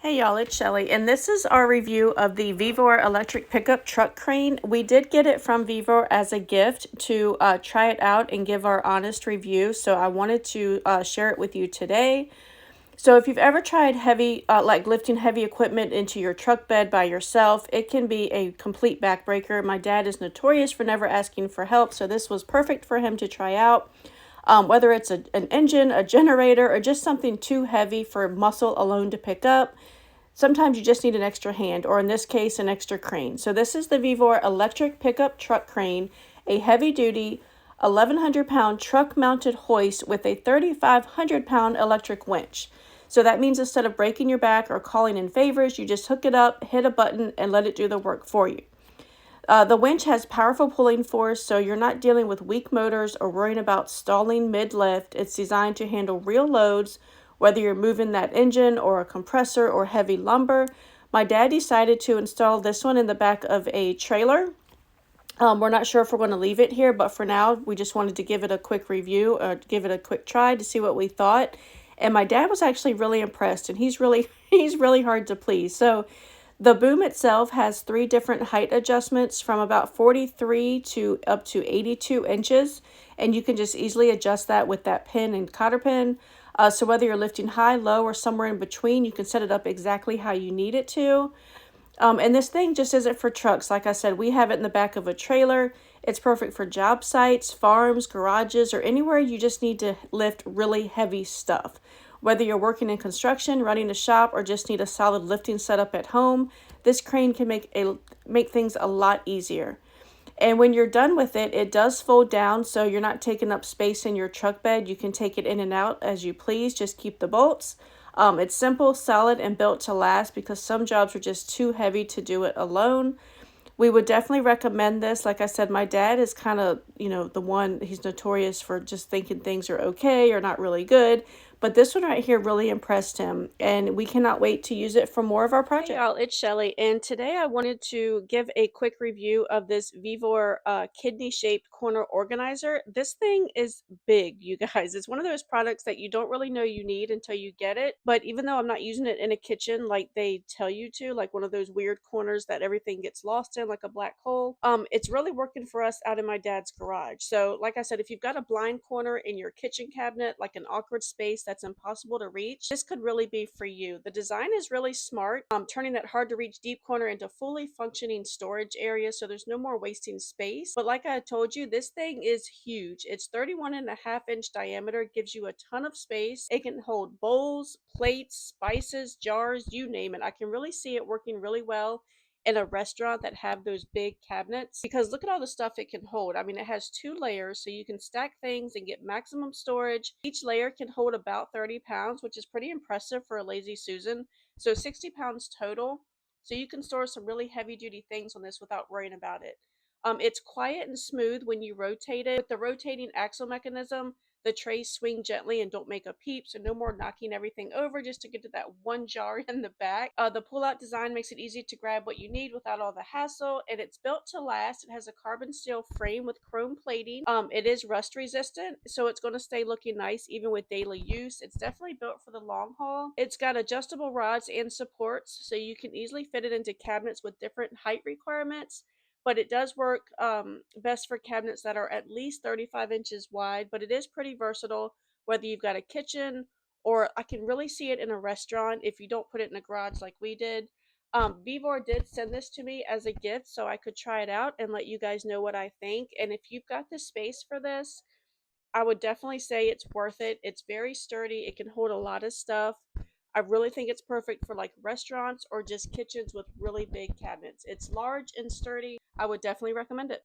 Hey y'all, it's Shelly, and this is our review of the VEVOR electric pickup truck crane. We did get it from VEVOR as a gift to try it out and give our honest review, so I wanted to share it with you today. So if you've ever tried like lifting heavy equipment into your truck bed by yourself, it can be a complete backbreaker. My dad is notorious for never asking for help, so this was perfect for him to try out. Whether it's an engine, a generator, or just something too heavy for muscle alone to pick up. Sometimes you just need an extra hand, or in this case, an extra crane. So this is the VEVOR electric pickup truck crane, a heavy-duty 1,100-pound truck-mounted hoist with a 3,500-pound electric winch. So that means instead of breaking your back or calling in favors, you just hook it up, hit a button, and let it do the work for you. The winch has powerful pulling force, so you're not dealing with weak motors or worrying about stalling mid-lift. It's designed to handle real loads, whether you're moving that engine or a compressor or heavy lumber. My dad decided to install this one in the back of a trailer. We're not sure if we're going to leave it here, but for now, we just wanted to give it a quick review, or give it a quick try to see what we thought. And my dad was actually really impressed, and he's really hard to please. So the boom itself has 3 different height adjustments from about 43 to up to 82 inches, and you can just easily adjust that with that pin and cotter pin. So whether you're lifting high, low, or somewhere in between, you can set it up exactly how you need it to. And this thing just isn't for trucks. Like I said, we have it in the back of a trailer. It's perfect for job sites, farms, garages, or anywhere you just need to lift really heavy stuff. Whether you're working in construction, running a shop, or just need a solid lifting setup at home, this crane can make things a lot easier. And when you're done with it, it does fold down, so you're not taking up space in your truck bed. You can take it in and out as you please. Just keep the bolts. It's simple, solid, and built to last because some jobs are just too heavy to do it alone. We would definitely recommend this. Like I said, my dad is kind of, he's notorious for just thinking things are okay or not really good. But this one right here really impressed him, and we cannot wait to use it for more of our projects. Hey y'all, it's Shelly, and today I wanted to give a quick review of this VEVOR kidney-shaped corner organizer. This thing is big, you guys. It's one of those products that you don't really know you need until you get it. But even though I'm not using it in a kitchen like they tell you to, like one of those weird corners that everything gets lost in, like a black hole, it's really working for us out in my dad's garage. So, like I said, if you've got a blind corner in your kitchen cabinet, like an awkward space that's impossible to reach, this could really be for you. The design is really smart, turning that hard to reach deep corner into fully functioning storage area, so there's no more wasting space. But like I told you, this thing is huge. It's 31.5-inch diameter, gives you a ton of space. It can hold bowls, plates, spices, jars, you name it. I can really see it working really well in a restaurant that have those big cabinets, because look at all the stuff it can hold. I mean, it has 2 layers, so you can stack things and get maximum storage. Each layer can hold about 30 pounds, which is pretty impressive for a lazy Susan. So 60 pounds total. So you can store some really heavy duty things on this without worrying about it. It's quiet and smooth when you rotate it. With the rotating axle mechanism, the trays swing gently and don't make a peep, so no more knocking everything over just to get to that one jar in the back. The pull-out design makes it easy to grab what you need without all the hassle, and it's built to last. It has a carbon steel frame with chrome plating. It is rust resistant, so it's going to stay looking nice even with daily use. It's definitely built for the long haul. It's got adjustable rods and supports, so you can easily fit it into cabinets with different height requirements, but it does work best for cabinets that are at least 35 inches wide. But it is pretty versatile, whether you've got a kitchen, or I can really see it in a restaurant if you don't put it in a garage like we did. VEVOR did send this to me as a gift so I could try it out and let you guys know what I think. And if you've got the space for this, I would definitely say it's worth it. It's very sturdy. It can hold a lot of stuff. I really think it's perfect for like restaurants or just kitchens with really big cabinets. It's large and sturdy. I would definitely recommend it.